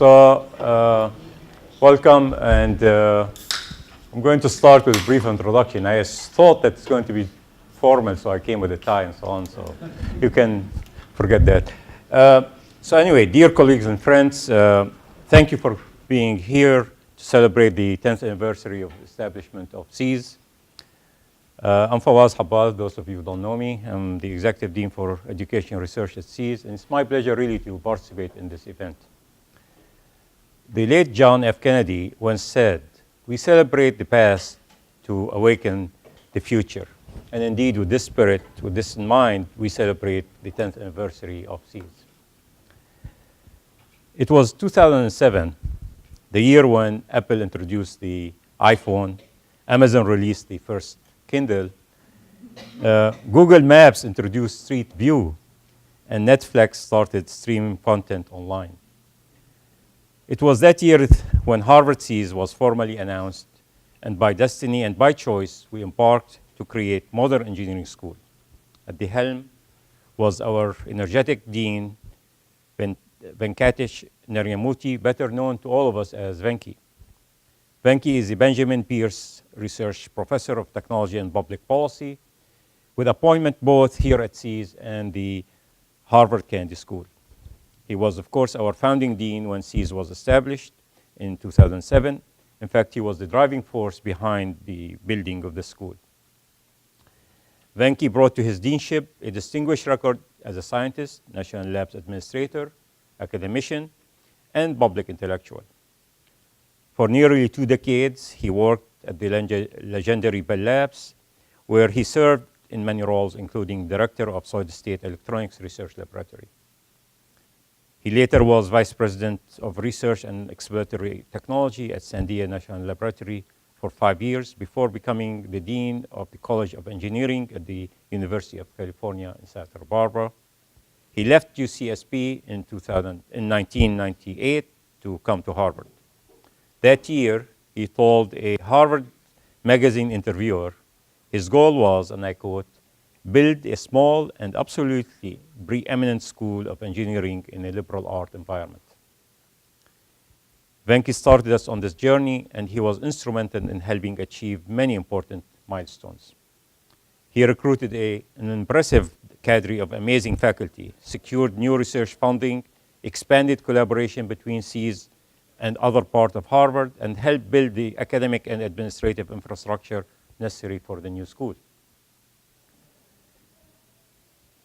Welcome, and I'm going to start with a brief introduction. I thought that it's going to be formal, so I came with a tie and so on, so you can forget that. So anyway, dear colleagues and friends, thank you for being here to celebrate the 10th anniversary of the establishment of SEAS. I'm Fawaz Habaz, those of you who don't know me. I'm the Executive Dean for Education Research at SEAS, and it's my pleasure really to participate in this event. The late John F. Kennedy once said, "We celebrate the past to awaken the future." And indeed, with this spirit, with this in mind, we celebrate the 10th anniversary of SEAS. It was 2007, the year when Apple introduced the iPhone, Amazon released the first Kindle, Google Maps introduced Street View, and Netflix started streaming content online. It was that year when Harvard SEAS was formally announced, and by destiny and by choice, we embarked to create modern engineering school. At the helm was our energetic dean, Venkatesh Narayanamurti, better known to all of us as Venki. Venki is the Benjamin Pierce Research Professor of Technology and Public Policy, with appointment both here at SEAS and the Harvard Kennedy School. He was, of course, our founding dean when SEAS was established in 2007. In fact, he was the driving force behind the building of the school. Venki brought to his deanship a distinguished record as a scientist, National Labs Administrator, academician, and public intellectual. For nearly 2 decades, he worked at the legendary Bell Labs, where he served in many roles, including Director of Solid-State Electronics Research Laboratory. He later was Vice President of Research and Exploratory Technology at Sandia National Laboratory for 5 years before becoming the Dean of the College of Engineering at the University of California in Santa Barbara. He left UCSB in 1998 to come to Harvard. That year, he told a Harvard Magazine interviewer, his goal was, and I quote, "build a small and absolutely preeminent school of engineering in a liberal art environment." Venki started us on this journey, and he was instrumental in helping achieve many important milestones. He recruited an impressive cadre of amazing faculty, secured new research funding, expanded collaboration between SEAS and other parts of Harvard, and helped build the academic and administrative infrastructure necessary for the new school.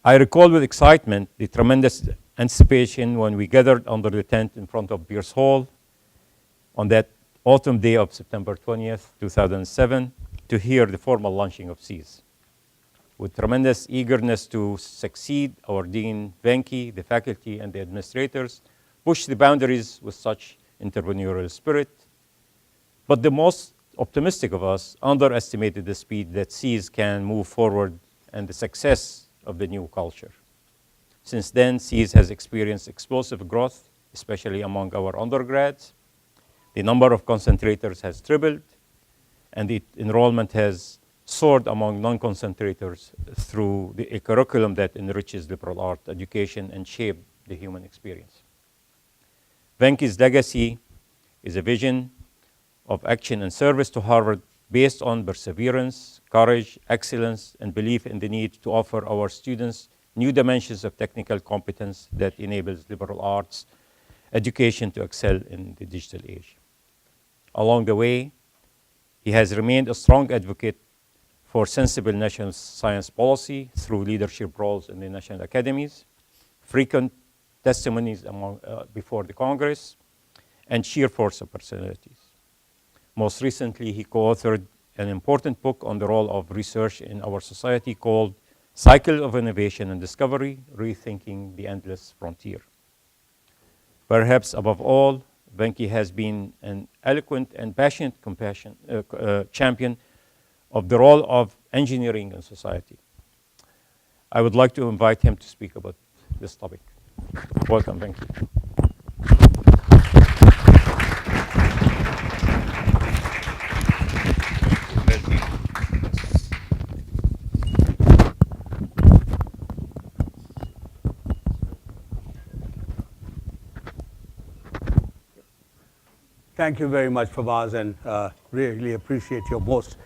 I recall with excitement the tremendous anticipation when we gathered under the tent in front of Pierce Hall on that autumn day of September 20th, 2007, to hear the formal launching of SEAS. With tremendous eagerness to succeed, our Dean Venki, the faculty, and the administrators pushed the boundaries with such entrepreneurial spirit. But the most optimistic of us underestimated the speed that SEAS can move forward and the success of the new culture. Since then, SEAS has experienced explosive growth, especially among our undergrads. The number of concentrators has tripled, and the enrollment has soared among non-concentrators through a curriculum that enriches liberal art education and shapes the human experience. Venki's legacy is a vision of action and service to Harvard based on perseverance, courage, excellence, and belief in the need to offer our students new dimensions of technical competence that enables liberal arts education to excel in the digital age. Along the way, he has remained a strong advocate for sensible national science policy through leadership roles in the national academies, frequent testimonies before the Congress, and sheer force of personalities. Most recently, he co-authored an important book on the role of research in our society called Cycle of Innovation and Discovery, Rethinking the Endless Frontier. Perhaps above all, Venki has been an eloquent and passionate champion of the role of engineering in society. I would like to invite him to speak about this topic. Welcome, Venki. Thank you very much, Fawaz, and really appreciate your most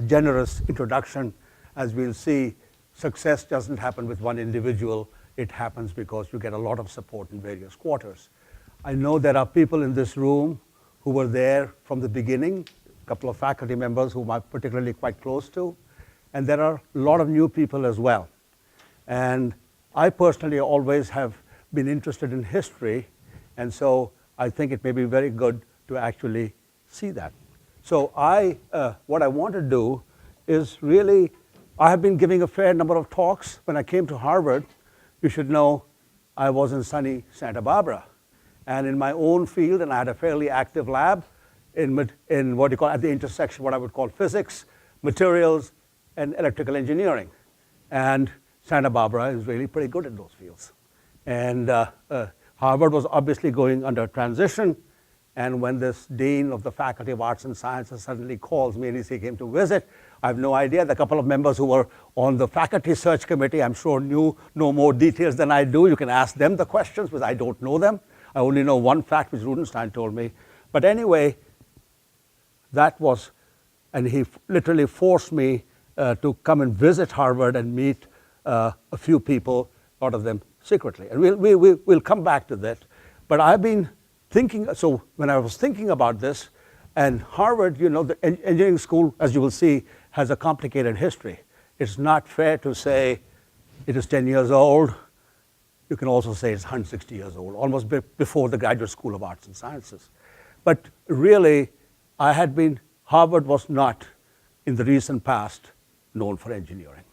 generous introduction. As we'll see, success doesn't happen with one individual. It happens because you get a lot of support in various quarters. I know there are people in this room who were there from the beginning, a couple of faculty members whom I'm particularly quite close to, and there are a lot of new people as well. And I personally always have been interested in history, and so I think it may be very good to actually see that. So what I want to do is really, I have been giving a fair number of talks. When I came to Harvard, you should know I was in sunny Santa Barbara. And in my own field, and I had a fairly active lab in what you call at the intersection, what I would call physics, materials, and electrical engineering. And Santa Barbara is really pretty good in those fields. And Harvard was obviously going under a transition. And when this dean of the Faculty of Arts and Sciences suddenly calls me and he came to visit, I have no idea. The couple of members who were on the faculty search committee, I'm sure know more details than I do. You can ask them the questions, because I don't know them. I only know one fact, which Rudenstein told me. But anyway, that was, and he literally forced me to come and visit Harvard and meet a few people, a lot of them secretly. And we'll come back to that. But I've been thinking, so when I was thinking about this, and Harvard, you know, the engineering school, as you will see, has a complicated history. It's not fair to say it is 10 years old. You can also say it's 160 years old, almost before the Graduate School of Arts and Sciences. But really, Harvard was not, in the recent past, known for engineering.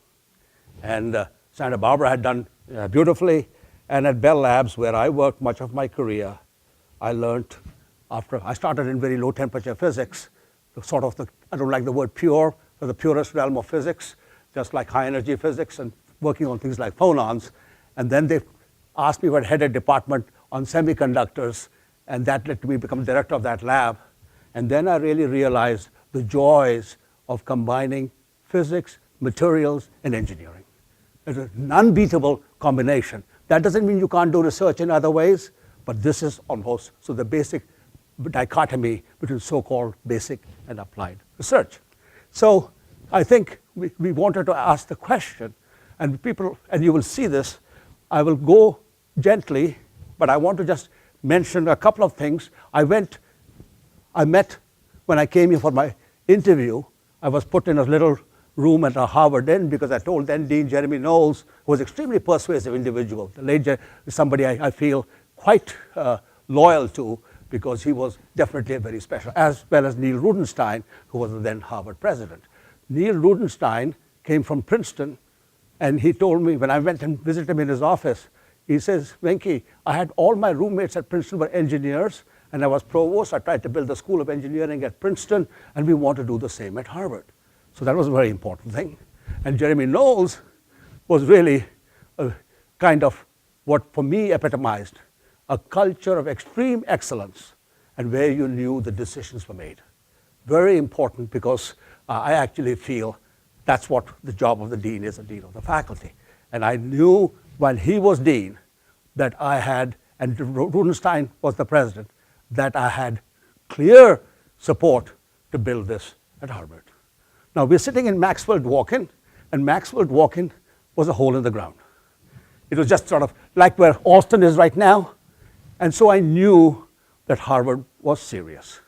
And Santa Barbara had done beautifully, and at Bell Labs, where I worked much of my career, I learned after I started in very low temperature physics, I don't like the word pure, but the purest realm of physics, just like high energy physics and working on things like phonons. And then they asked me what head a department on semiconductors, and that led to me become director of that lab. And then I really realized the joys of combining physics, materials, and engineering. It's an unbeatable combination. That doesn't mean you can't do research in other ways, but this is almost, so the basic dichotomy between so-called basic and applied research. So I think we wanted to ask the question, and you will see this, I will go gently, but I want to just mention a couple of things. I met, when I came here for my interview, I was put in a little room at Harvard then, because I told then Dean Jeremy Knowles, who was an extremely persuasive individual, the late somebody I feel quite loyal to, because he was definitely a very special, as well as Neil Rudenstein, who was the then Harvard president. Neil Rudenstein came from Princeton, and he told me, when I went and visited him in his office, he says, Venki, I had all my roommates at Princeton were engineers, and I was provost. I tried to build the School of Engineering at Princeton, and we want to do the same at Harvard. So that was a very important thing. And Jeremy Knowles was really a kind of what, for me, epitomized a culture of extreme excellence, and where you knew the decisions were made. Very important, because I actually feel that's what the job of the dean is, the dean of the faculty. And I knew when he was dean that I had, and Rudenstein was the president, that I had clear support to build this at Harvard. Now, we're sitting in Maxwell Dworkin, and Maxwell Dworkin was a hole in the ground. It was just sort of like where Austin is right now. And so I knew that Harvard was serious.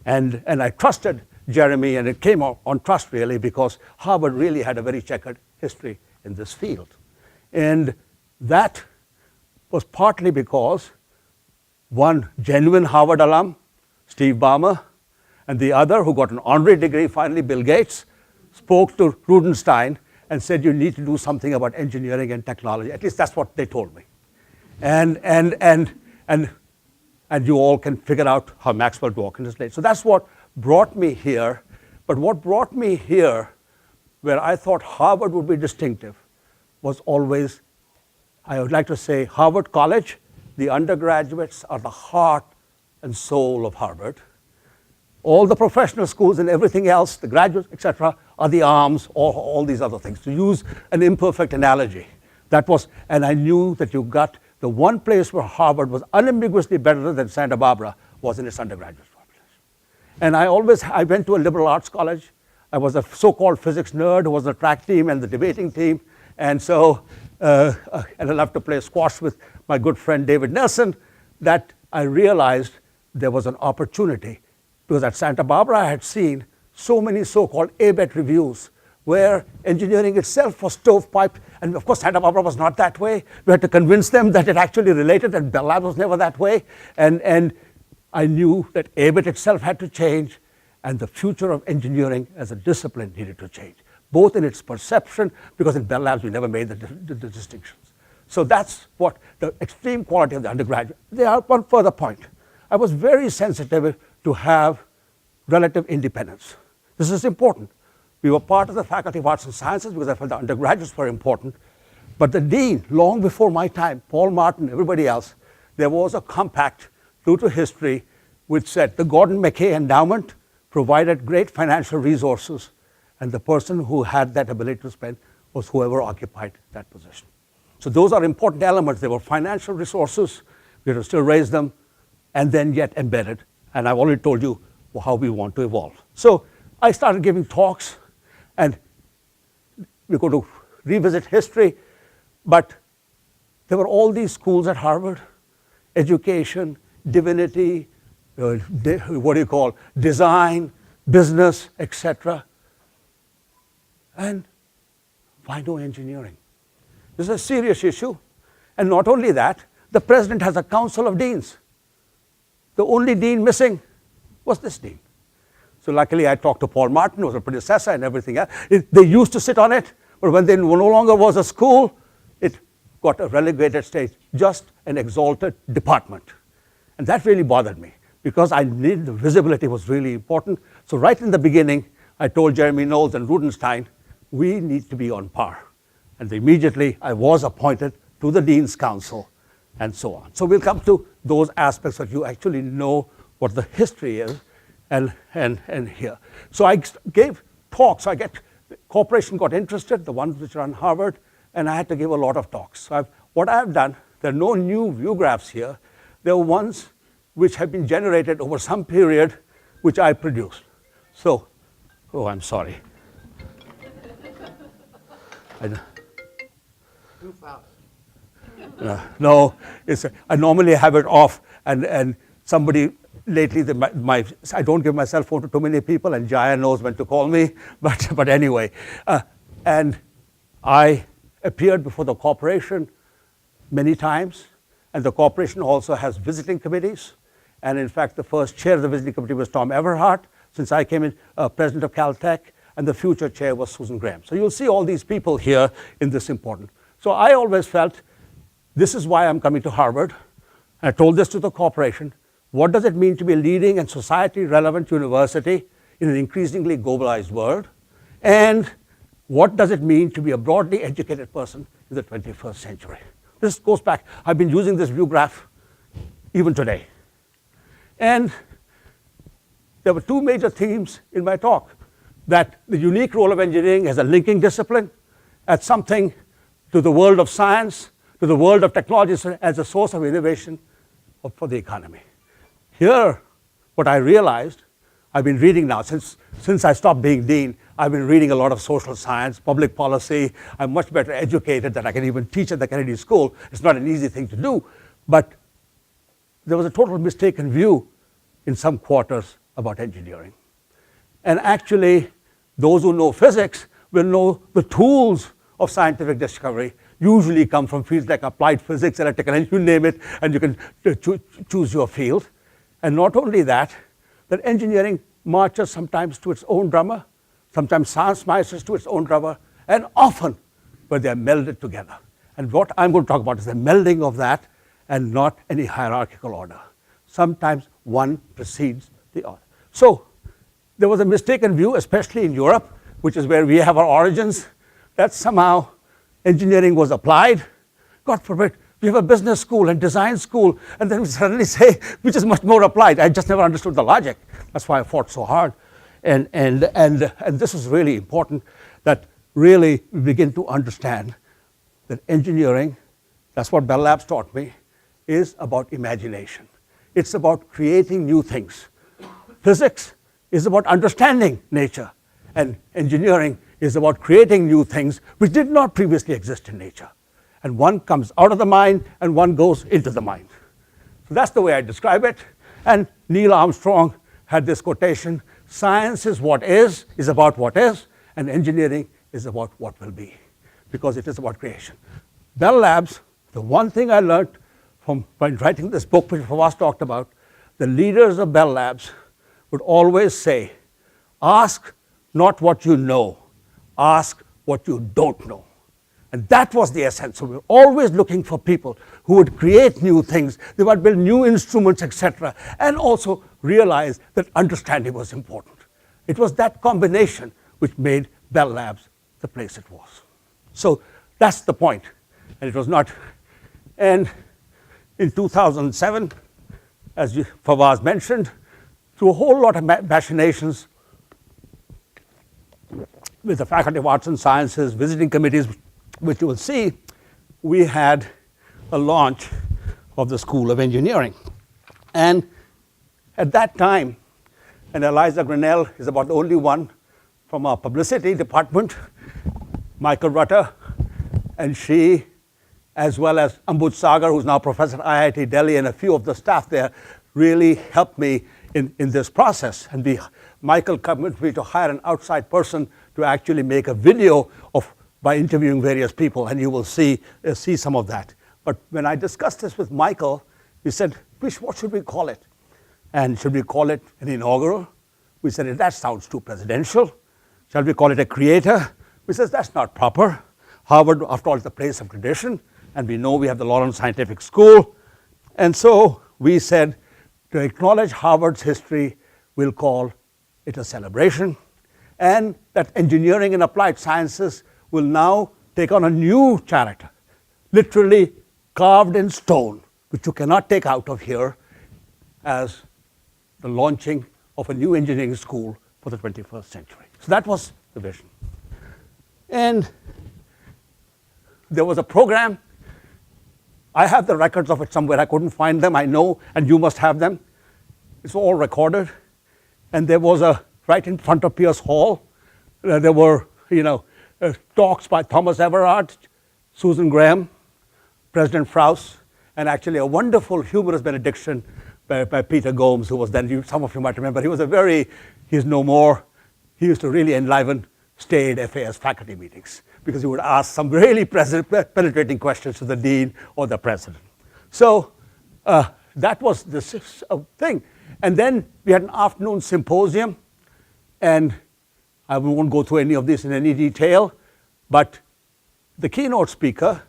And I trusted Jeremy, and it came on trust, really, because Harvard really had a very checkered history in this field. And that was partly because one genuine Harvard alum, Steve Ballmer, and the other, who got an honorary degree, finally, Bill Gates, spoke to Rudenstein and said, you need to do something about engineering and technology. At least that's what they told me. And you all can figure out how Maxwell Dworkin is late. So that's what brought me here. But what brought me here, where I thought Harvard would be distinctive, was always, I would like to say, Harvard College. The undergraduates are the heart and soul of Harvard. All the professional schools and everything else, the graduates, etc., are the arms, or all these other things. To use an imperfect analogy, that was, and I knew that you got the one place where Harvard was unambiguously better than Santa Barbara was in its undergraduate population. And I went to a liberal arts college. I was a so-called physics nerd who was the track team and the debating team. And so, and I loved to play squash with my good friend David Nelson, that I realized there was an opportunity. Because at Santa Barbara, I had seen so many so-called ABET reviews where engineering itself was stovepiped. And of course, Santa Barbara was not that way. We had to convince them that it actually related, and Bell Labs was never that way. And I knew that ABET itself had to change, and the future of engineering as a discipline needed to change, both in its perception, because in Bell Labs we never made the distinctions. So that's what the extreme quality of the undergraduate. There are one further point. I was very sensitive to have relative independence. This is important. We were part of the Faculty of Arts and Sciences because I felt the undergraduates were important. But the dean, long before my time, Paul Martin, everybody else, there was a compact true to history which said the Gordon Mackay Endowment provided great financial resources, and the person who had that ability to spend was whoever occupied that position. So those are important elements. They were financial resources. We had to still raise them, and then yet embedded. And I've already told you how we want to evolve. So I started giving talks, and we're going to revisit history, but there were all these schools at Harvard: education, divinity, what do you call, design, business, etc. And why no engineering? This is a serious issue. And not only that, the president has a council of deans. The only dean missing was this dean. So luckily I talked to Paul Martin, who was a predecessor and everything else. They used to sit on it, but when they no longer was a school, it got a relegated stage, just an exalted department. And that really bothered me, because I knew the visibility was really important. So right in the beginning, I told Jeremy Knowles and Rudenstein, we need to be on par. And immediately I was appointed to the Dean's Council and so on. So we'll come to those aspects that you actually know what the history is and here. So I gave talks. The corporation got interested, the ones which run Harvard, and I had to give a lot of talks. So what I've done, there are no new view graphs here. There are ones which have been generated over some period, which I produced. So, oh, I'm sorry. Too fast. No, I normally have it off, and somebody lately, I don't give my cell phone to too many people, and Jaya knows when to call me, but anyway. And I appeared before the corporation many times, and the corporation also has visiting committees. And in fact, the first chair of the visiting committee was Tom Everhart, since I came in president of Caltech, and the future chair was Susan Graham. So you'll see all these people here in this important. So I always felt, this is why I'm coming to Harvard. I told this to the corporation. What does it mean to be a leading and society-relevant university in an increasingly globalized world? And what does it mean to be a broadly educated person in the 21st century? This goes back. I've been using this view graph even today. And there were two major themes in my talk: that the unique role of engineering as a linking discipline, as something to the world of science, to the world of technology, as a source of innovation for the economy. Here, what I realized, I've been reading now, since I stopped being dean, I've been reading a lot of social science, public policy. I'm much better educated than I can even teach at the Kennedy School. It's not an easy thing to do, but there was a total mistaken view in some quarters about engineering. And actually, those who know physics will know the tools of scientific discovery usually come from fields like applied physics, electrical, and you name it, and you can choose your field. And not only that, that engineering marches sometimes to its own drummer, sometimes science marches to its own drummer, and often where they're melded together. And what I'm going to talk about is the melding of that, and not any hierarchical order. Sometimes one precedes the other. So there was a mistaken view, especially in Europe, which is where we have our origins, that somehow engineering was applied. God forbid, we have a business school and design school, and then we suddenly say, which is much more applied. I just never understood the logic. That's why I fought so hard. And this is really important, that really we begin to understand that engineering, that's what Bell Labs taught me, is about imagination. It's about creating new things. Physics is about understanding nature, and engineering is about creating new things which did not previously exist in nature. And one comes out of the mind and one goes into the mind. So that's the way I describe it. And Neil Armstrong had this quotation, science is about what is, and engineering is about what will be, because it is about creation. Bell Labs, the one thing I learned from by writing this book, which Fawaz talked about, the leaders of Bell Labs would always say, ask not what you know, ask what you don't know. And that was the essence. So we were always looking for people who would create new things, they would build new instruments, etc., and also realize that understanding was important. It was that combination which made Bell Labs the place it was. So that's the point. And it was not. And in 2007, as Fawaz mentioned, through a whole lot of machinations with the Faculty of Arts and Sciences, visiting committees, which you will see, we had a launch of the School of Engineering. And at that time, and Eliza Grinnell is about the only one from our publicity department, Michael Rutter, and she, as well as Ambud Sagar, who's now professor at IIT Delhi, and a few of the staff there, really helped me in this process. And Michael convinced me to hire an outside person to actually make a video by interviewing various people, and you will see some of that. But when I discussed this with Michael, we said, Pish, what should we call it? And should we call it an inaugural? We said, that sounds too presidential. Shall we call it a creator? We said, that's not proper. Harvard, after all, is the place of tradition, and we know we have the Lawrence Scientific School. And so we said, to acknowledge Harvard's history, we'll call it a celebration, and that engineering and applied sciences will now take on a new character, literally carved in stone, which you cannot take out of here, as the launching of a new engineering school for the 21st century. So that was the vision. And there was a program. I have the records of it somewhere. I couldn't find them, I know, and you must have them. It's all recorded. And there was right in front of Pierce Hall, there were, talks by Thomas Everard, Susan Graham, President Frauss, and actually a wonderful humorous benediction by Peter Gomes, who was then, some of you might remember, he's no more. He used to really enliven staid FAS faculty meetings because he would ask some really penetrating questions to the dean or the president. So that was the thing. And then we had an afternoon symposium, and I won't go through any of this in any detail, but the keynote speaker,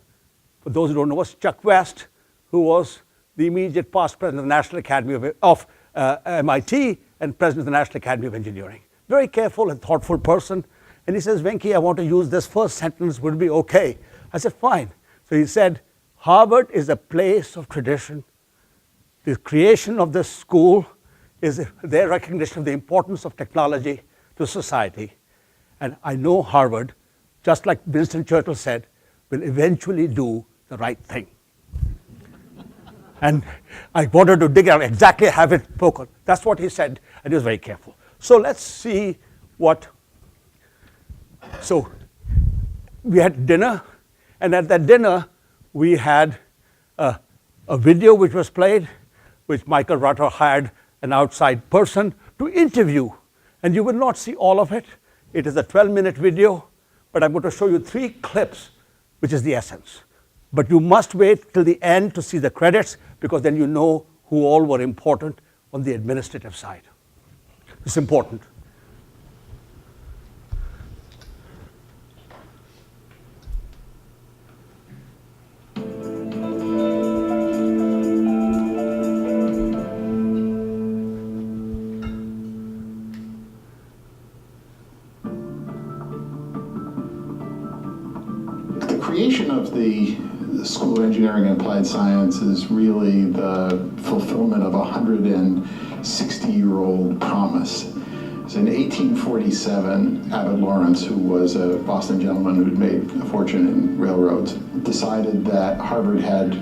for those who don't know, was Chuck West, who was the immediate past president of the National Academy of MIT and president of the National Academy of Engineering. Very careful and thoughtful person. And he says, Venki, I want to use this first sentence, would it be okay? I said, fine. So he said, Harvard is a place of tradition. The creation of this school is their recognition of the importance of technology to society. And I know Harvard, just like Winston Churchill said, will eventually do the right thing. And I wanted to dig out exactly, have it spoken. That's what he said, and he was very careful. So let's see what. So we had dinner, and at that dinner we had a video which was played, which Michael Rutter hired an outside person to interview. And you will not see all of it. It is a 12-minute video, but I'm going to show you 3 clips, which is the essence. But you must wait till the end to see the credits, because then you know who all were important on the administrative side. It's important. The creation of the School of Engineering and Applied Science is really the fulfillment of a 160-year-old promise. So in 1847, Abbott Lawrence, who was a Boston gentleman who'd made a fortune in railroads, decided that Harvard had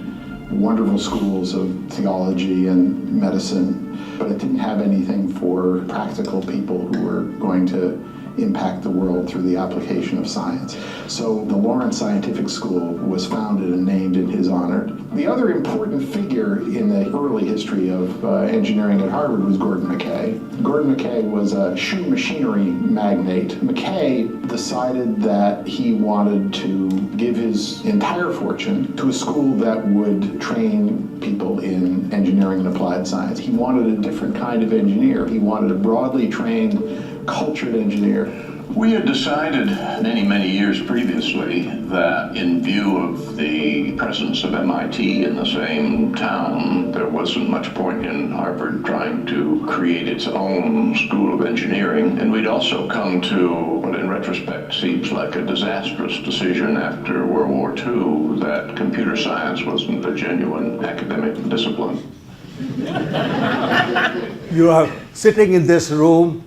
wonderful schools of theology and medicine, but it didn't have anything for practical people who were going to impact the world through the application of science. So the Lawrence Scientific School was founded and named in his honor. The other important figure in the early history of engineering at Harvard was Gordon Mackay. Gordon Mackay was a shoe machinery magnate. Mackay decided that he wanted to give his entire fortune to a school that would train people in engineering and applied science. He wanted a different kind of engineer. He wanted a broadly trained, cultured engineer. We had decided many years previously that in view of the presence of MIT in the same town, there wasn't much point in Harvard trying to create its own school of engineering. And we'd also come to what in retrospect seems like a disastrous decision after World War II, that computer science wasn't a genuine academic discipline. You are sitting in this room,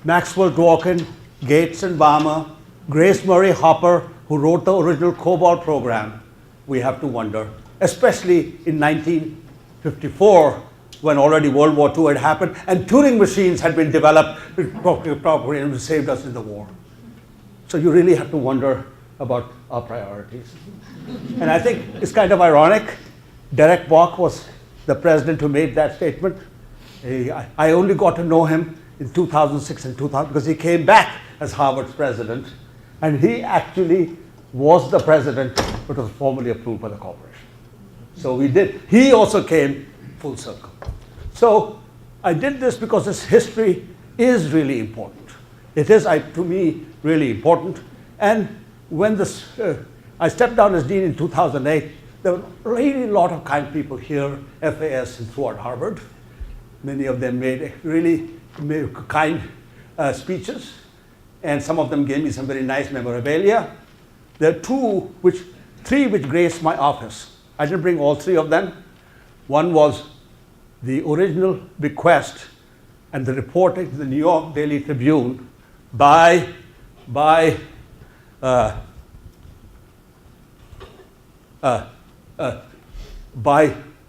Maxwell Dworkin, Gates and Balmer, Grace Murray Hopper, who wrote the original COBOL program. We have to wonder, especially in 1954, when already World War II had happened and Turing machines had been developed properly and saved us in the war. So you really have to wonder about our priorities. And I think it's kind of ironic. Derek Bok was the president who made that statement. I only got to know him in 2006 and 2000 because he came back as Harvard's president, and he actually was the president but was formally approved by the corporation. So we did. He also came full circle. So I did this because this history is really important. It is, to me, really important. And when I stepped down as dean in 2008, there were really a lot of kind people here, FAS and throughout Harvard. Many of them made really kind speeches, and some of them gave me some very nice memorabilia. There are three which graced my office. I didn't bring all three of them. One was the original bequest and the reporting to the New York Daily Tribune by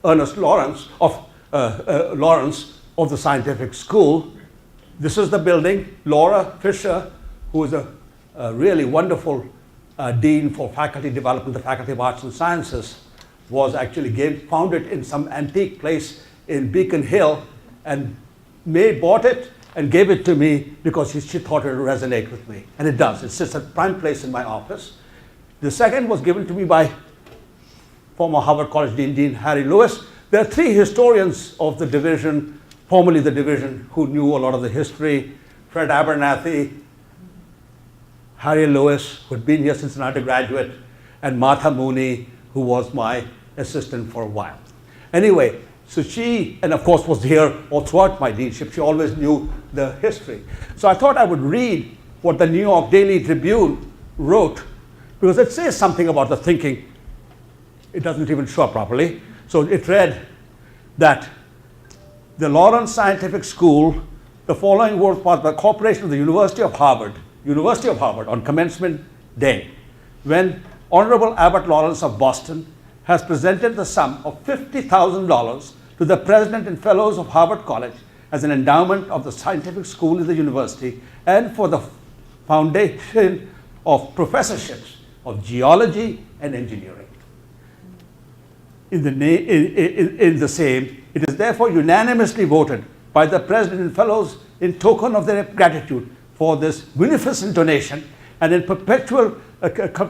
Ernest Lawrence of the Scientific School. This is the building. Laura Fisher, who is a really wonderful dean for faculty development, the Faculty of Arts and Sciences, was actually found it in some antique place in Beacon Hill, and bought it and gave it to me because she thought it would resonate with me. And it does. It sits at prime place in my office. The second was given to me by former Harvard College Dean Harry Lewis. There are three historians of the division, formerly the division, who knew a lot of the history. Fred Abernathy, Harry Lewis, who had been here since an undergraduate, and Martha Mooney, who was my assistant for a while. Anyway, so she, and of course was here all throughout my deanship. She always knew the history. So I thought I would read what the New York Daily Tribune wrote, because it says something about the thinking. It doesn't even show up properly. So it read that the Lawrence Scientific School, the following was part of the corporation of the University of Harvard on commencement day, when Honorable Abbott Lawrence of Boston has presented the sum of $50,000 to the president and fellows of Harvard College as an endowment of the scientific school in the university and for the foundation of professorships of geology and engineering. In the same, it is therefore unanimously voted by the president and fellows in token of their gratitude for this munificent donation and in perpetual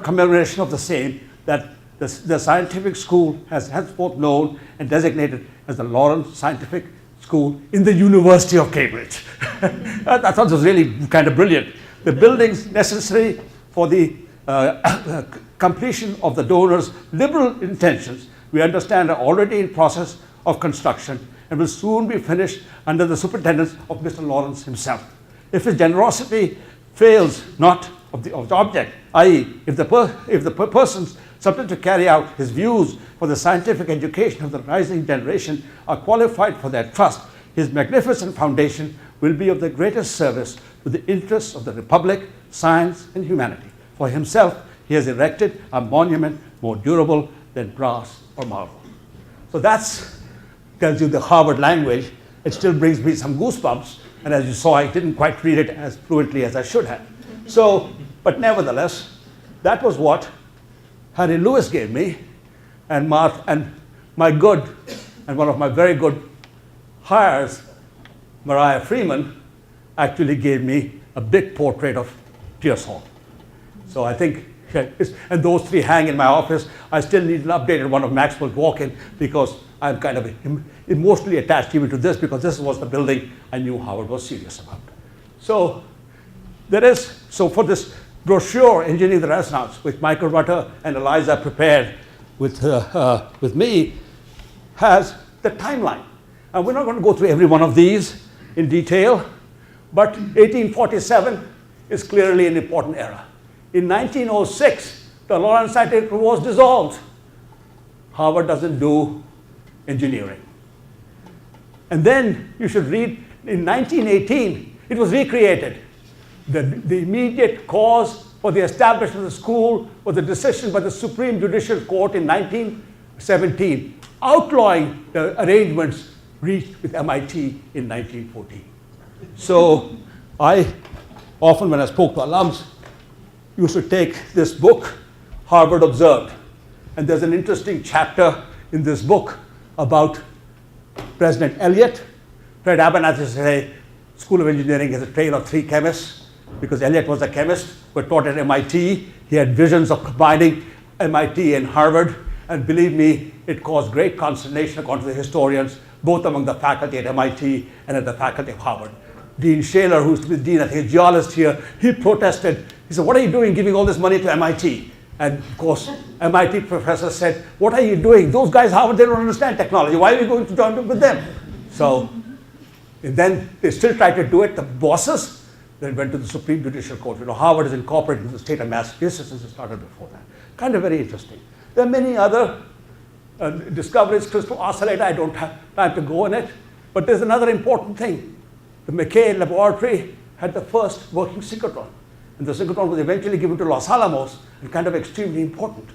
commemoration of the same, that the scientific school has henceforth known and designated as the Lawrence Scientific School in the University of Cambridge. I thought it was really kind of brilliant. The buildings necessary for the completion of the donors' liberal intentions, we understand, are already in process of construction and will soon be finished under the superintendence of Mr. Lawrence himself. If his generosity fails not of the object, i.e., if the persons subject to carry out his views for the scientific education of the rising generation are qualified for their trust, his magnificent foundation will be of the greatest service to the interests of the Republic, science, and humanity. For himself, he has erected a monument more durable than brass or marble. So that tells you the Harvard language, it still brings me some goosebumps. And as you saw, I didn't quite read it as fluently as I should have. So, but nevertheless, that was what Harry Lewis gave me, and my good, and one of my very good hires, Mariah Freeman, actually gave me a big portrait of Pierce Hall. So I think, and those three hang in my office. I still need an updated one of Maxwell Dworkin because I'm kind of emotionally attached even to this because this was the building I knew Howard was serious about. So so for this brochure, Engineering the Renaissance, which Michael Rutter and Eliza prepared with me, has the timeline. And we're not going to go through every one of these in detail, but 1847 is clearly an important era. In 1906, the Lawrence Scientific Group was dissolved. Harvard doesn't do engineering. And then you should read, in 1918, it was recreated. The immediate cause for the establishment of the school was a decision by the Supreme Judicial Court in 1917, outlawing the arrangements reached with MIT in 1914. So I often, when I spoke to alums, used to take this book, Harvard Observed. And there's an interesting chapter in this book about President Eliot. Fred Abernathy said, School of Engineering is a tale of three chemists, because Eliot was a chemist, but taught at MIT. He had visions of combining MIT and Harvard, and believe me, it caused great consternation, according to the historians, both among the faculty at MIT and at the faculty of Harvard. Dean Shaler, who's the dean, I think a geologist here, he protested. He said, what are you doing giving all this money to MIT? And of course, MIT professor said, what are you doing? Those guys, Harvard, they don't understand technology. Why are you going to join up with them? So, and then they still tried to do it. The bosses then went to the Supreme Judicial Court. You know, Harvard is incorporated in the state of Massachusetts, and it started before that. Kind of very interesting. There are many other discoveries, crystal oscillator, I don't have time to go on it. But there's another important thing. The McKay laboratory had the first working synchrotron. And the synchrotron was eventually given to Los Alamos, and kind of extremely important.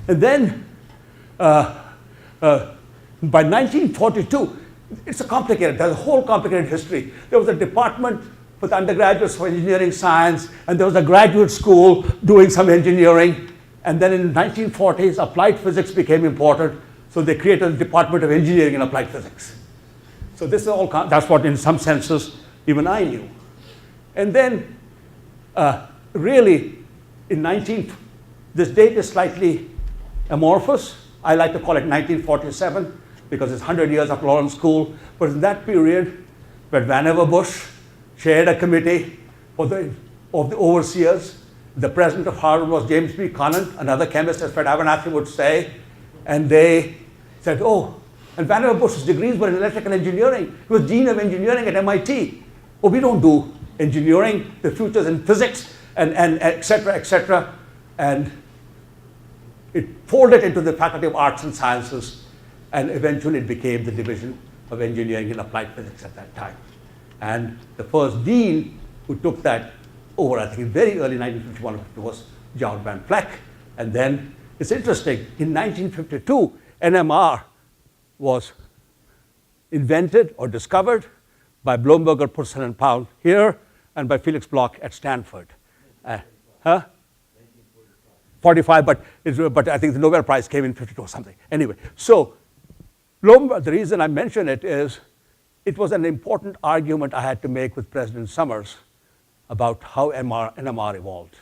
And then by 1942, it's a complicated, there's a whole complicated history. There was a department for the undergraduates for engineering science, and there was a graduate school doing some engineering. And then in the 1940s, applied physics became important, so they created a department of engineering and applied physics. So this is all, that's what in some senses even I knew. And then really in this date is slightly amorphous. I like to call it 1947 because it's 100 years of Lawrence School. But in that period, when Vannevar Bush chaired a committee of the overseers, the president of Harvard was James B. Conant, another chemist, as Fred Abernathy would say, and they said, oh, and Vannevar Bush's degrees were in electrical engineering. He was dean of engineering at MIT. Oh, we don't do engineering, the future's in physics, and et cetera, et cetera. And it folded into the Faculty of Arts and Sciences, and eventually it became the Division of Engineering and Applied Physics at that time. And the first dean who took that over, I think in very early 1951, was John Van Vleck. And then it's interesting, in 1952, NMR was invented or discovered by Bloemberger, Purcell and Powell here, and by Felix Bloch at Stanford. 45, but I think the Nobel Prize came in 52 or something. Anyway, so Bloemberger, the reason I mention it is, it was an important argument I had to make with President Summers about how NMR evolved.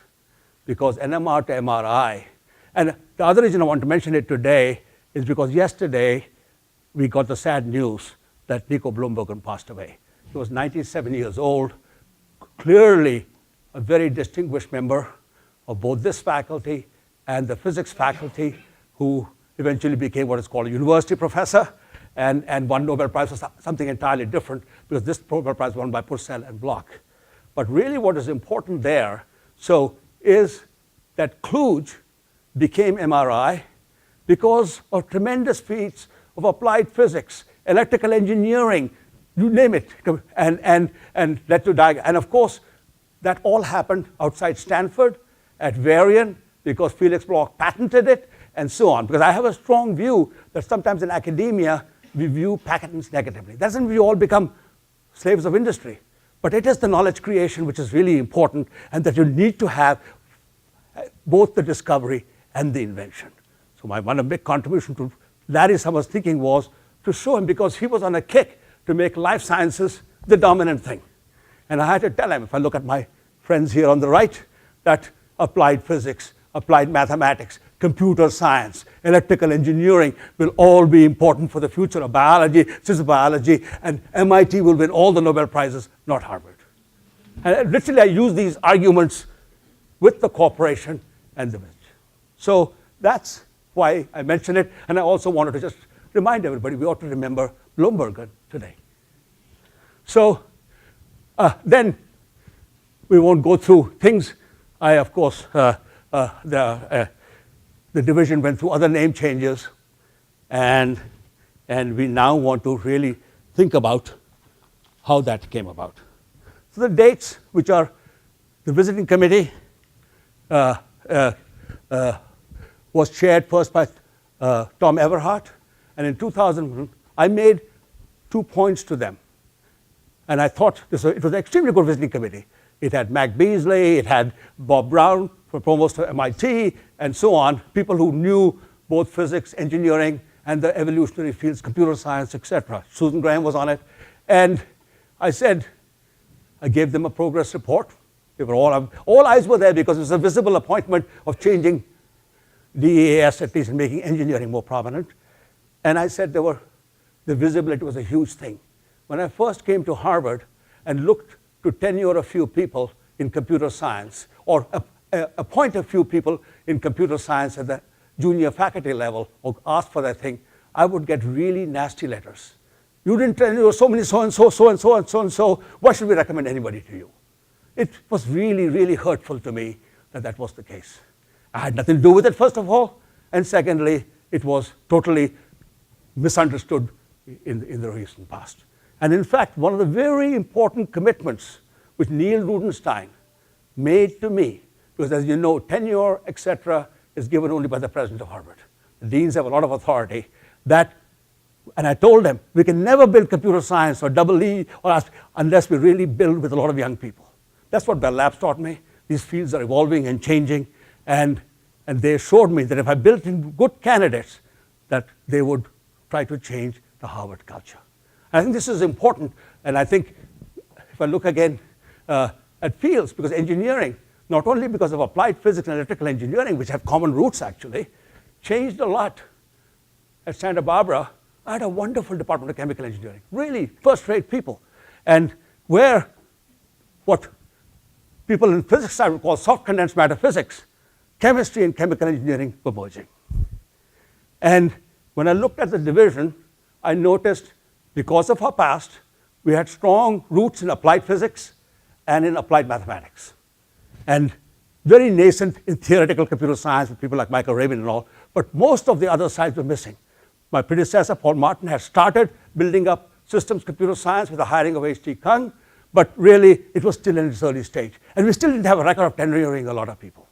Because NMR to MRI, and the other reason I want to mention it today is because yesterday we got the sad news that Nico Bloembergen passed away. He was 97 years old, clearly a very distinguished member of both this faculty and the physics faculty, who eventually became what is called a university professor, and won Nobel Prize for something entirely different, because this Nobel Prize was won by Purcell and Bloch. But really what is important there, is that Kluge became MRI because of tremendous feats of applied physics, electrical engineering, you name it, and led to diagram. And of course, that all happened outside Stanford at Varian because Felix Bloch patented it, and so on. Because I have a strong view that sometimes in academia, we view patents negatively. That doesn't mean we all become slaves of industry, but it is the knowledge creation which is really important, and that you need to have both the discovery and the invention. So one big contribution to Larry Summers' thinking was to show him, because he was on a kick to make life sciences the dominant thing. And I had to tell him, if I look at my friends here on the right, that applied physics, applied mathematics, computer science, electrical engineering will all be important for the future of biology, physics biology, and MIT will win all the Nobel Prizes, not Harvard. And literally I use these arguments with the corporation and the village. So that's why I mention it, and I also wanted to just remind everybody we ought to remember Bloomberg today. So then we won't go through things. I, of course, the division went through other name changes, and we now want to really think about how that came about. So the dates, which are the visiting committee, was chaired first by Tom Everhart, and in 2000 I made 2 points to them. And I thought it was an extremely good visiting committee. It had Mac Beasley, it had Bob Brown, provost of MIT, and so on, people who knew both physics, engineering, and the evolutionary fields, computer science, etc. Susan Graham was on it. And I said, I gave them a progress report. They were all eyes were there because it was a visible appointment of changing DEAS, at least, and making engineering more prominent. And I said the visibility was a huge thing. When I first came to Harvard and looked to tenure a few people in computer science, or appoint a few people in computer science at the junior faculty level, or ask for that thing, I would get really nasty letters. You didn't tell me so many so-and-so, so-and-so, and so-and-so. Why should we recommend anybody to you? It was really, really hurtful to me that that was the case. I had nothing to do with it, first of all, and secondly, it was totally misunderstood in the recent past. And in fact, one of the very important commitments which Neil Rudenstein made to me, because as you know, tenure, etc., is given only by the president of Harvard. The deans have a lot of authority. And I told them, we can never build computer science or EE or unless we really build with a lot of young people. That's what Bell Labs taught me. These fields are evolving and changing, and they assured me that if I built in good candidates, that they would try to change the Harvard culture. I think this is important, and I think if I look again at fields, because engineering, not only because of applied physics and electrical engineering, which have common roots actually, changed a lot. At Santa Barbara, I had a wonderful department of chemical engineering, really first-rate people, and where what people in physics side would call soft condensed matter physics, chemistry and chemical engineering were merging. And when I looked at the division, I noticed, because of our past, we had strong roots in applied physics and in applied mathematics, and very nascent in theoretical computer science with people like Michael Rabin and all, but most of the other sides were missing. My predecessor, Paul Martin, had started building up systems computer science with the hiring of H.T. Kung, but really it was still in its early stage, and we still didn't have a record of tenuring a lot of people.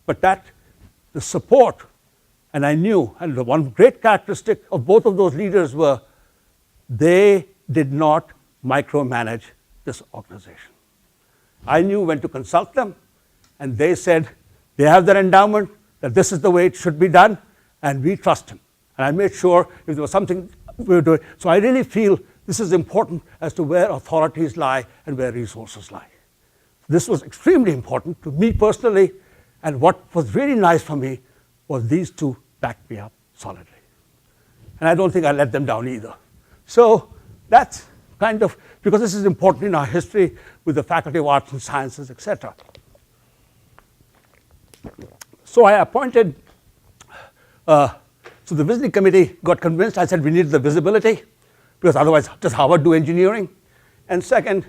But the support, and I knew, and the one great characteristic of both of those leaders were they did not micromanage this organization. I knew when to consult them, and they said they have their endowment, that this is the way it should be done, and we trust him. And I made sure if there was something we were doing. So I really feel this is important as to where authorities lie and where resources lie. This was extremely important to me personally, and what was really nice for me was these two backed me up solidly. And I don't think I let them down either. So that's kind of, because this is important in our history with the Faculty of Arts and Sciences, etc. So I appointed, so the visiting committee got convinced. I said we needed the visibility, because otherwise does Harvard do engineering? And second,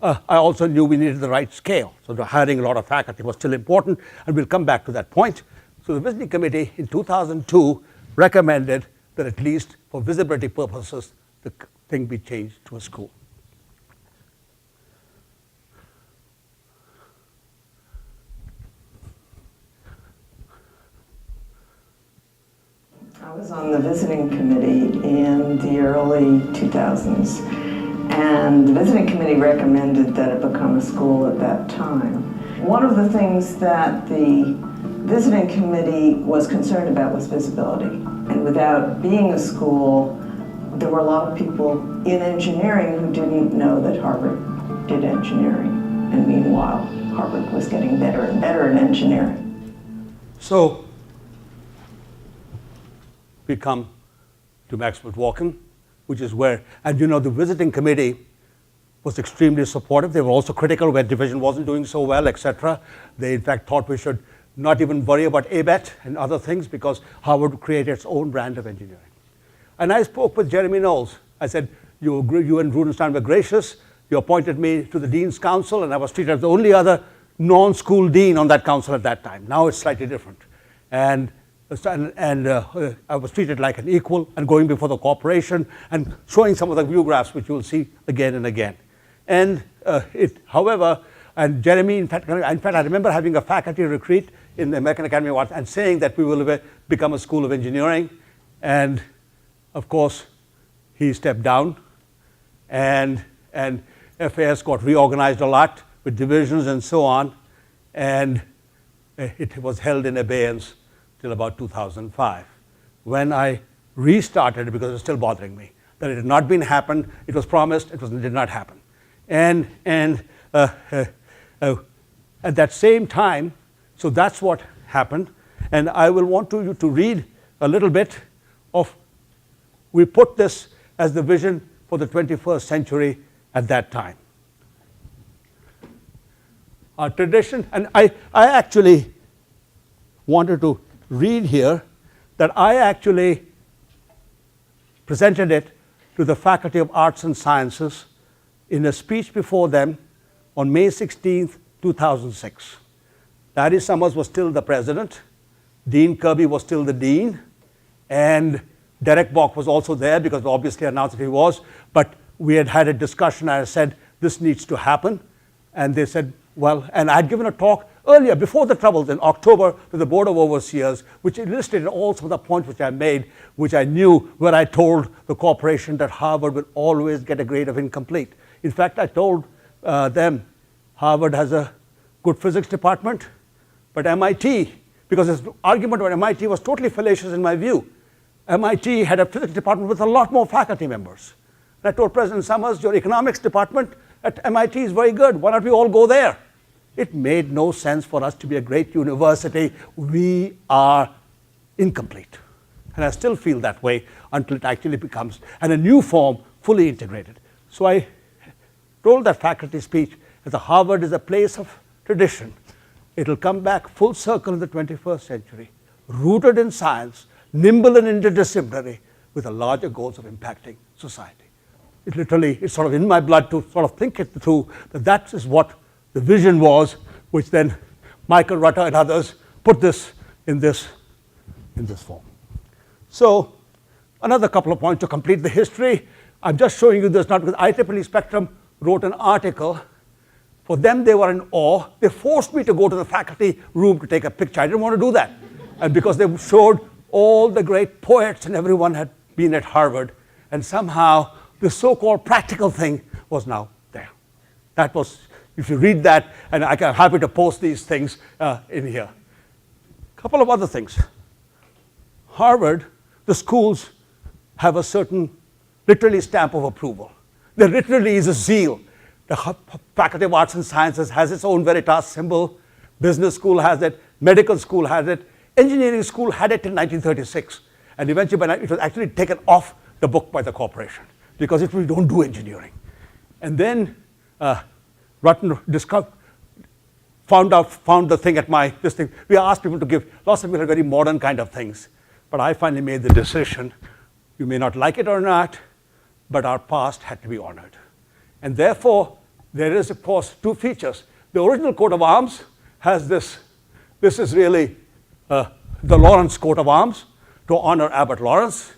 I also knew we needed the right scale. So the hiring a lot of faculty was still important, and we'll come back to that point. So the visiting committee in 2002 recommended that at least for visibility purposes, the thing be changed to a school. I was on the visiting committee in the early 2000s, and the visiting committee recommended that it become a school at that time. One of the things that the visiting committee was concerned about was visibility. And without being a school, there were a lot of people in engineering who didn't know that Harvard did engineering. And meanwhile, Harvard was getting better and better in engineering. So we come to Maxwell Dworkin, which is where, and you know, the visiting committee was extremely supportive. They were also critical where division wasn't doing so well, etc. They in fact thought we should not even worry about ABET and other things because Harvard would create its own brand of engineering. And I spoke with Jeremy Knowles. I said, you and Rudenstein were gracious. You appointed me to the Dean's Council, and I was treated as the only other non-school dean on that council at that time. Now it's slightly different. And I was treated like an equal and going before the corporation and showing some of the view graphs, which you will see again and again. And however, and Jeremy, in fact, I remember having a faculty retreat in the American Academy of Arts and saying that we will become a school of engineering. And of course, he stepped down, and affairs got reorganized a lot with divisions and so on. And it was held in abeyance till about 2005, when I restarted it because it was still bothering me that it had not been happened. It was promised, it did not happen. And at that same time, so that's what happened. And I will want you to read a little bit of, we put this as the vision for the 21st century at that time. Our tradition, and I actually wanted to read here that I actually presented it to the Faculty of Arts and Sciences in a speech before them on May 16th, 2006. Larry Summers was still the president, Dean Kirby was still the dean, and Derek Bock was also there because we obviously announced that he was, but we had had a discussion and I said, this needs to happen. And they said, well, and I'd given a talk earlier, before the Troubles, in October, to the Board of Overseers, which illustrated all some of the points which I made, which I knew, where I told the corporation that Harvard would always get a grade of incomplete. In fact, I told them Harvard has a good physics department, but MIT, because his argument about MIT was totally fallacious in my view. MIT had a physics department with a lot more faculty members. And I told President Summers, your economics department at MIT is very good. Why don't we all go there? It made no sense for us to be a great university. We are incomplete. And I still feel that way until it actually becomes, in a new form, fully integrated. So I told that faculty speech that the Harvard is a place of tradition. It'll come back full circle in the 21st century, rooted in science, nimble and interdisciplinary, with the larger goals of impacting society. It literally, it's sort of in my blood to sort of think it through, that is what the vision was, which then Michael Rutter and others put this in this form. So another couple of points to complete the history. I'm just showing you this not because IEEE Spectrum wrote an article. For them, they were in awe. They forced me to go to the faculty room to take a picture. I didn't want to do that. And because they showed all the great poets and everyone had been at Harvard, and somehow the so-called practical thing was now there. That was, if you read that, and I'm happy to post these things in here. A couple of other things. Harvard, the schools have a certain literally stamp of approval. There literally is a zeal. The Faculty of Arts and Sciences has its own Veritas symbol. Business school has it. Medical school has it. Engineering school had it in 1936. And eventually it was actually taken off the book by the corporation because we don't do engineering. And then Rutten found the thing at this thing. We asked people to give, lots of people had very modern kind of things. But I finally made the decision, you may not like it or not, but our past had to be honored. And therefore, there is, of course, two features. The original coat of arms has this. This is really the Lawrence coat of arms to honor Abbott Lawrence.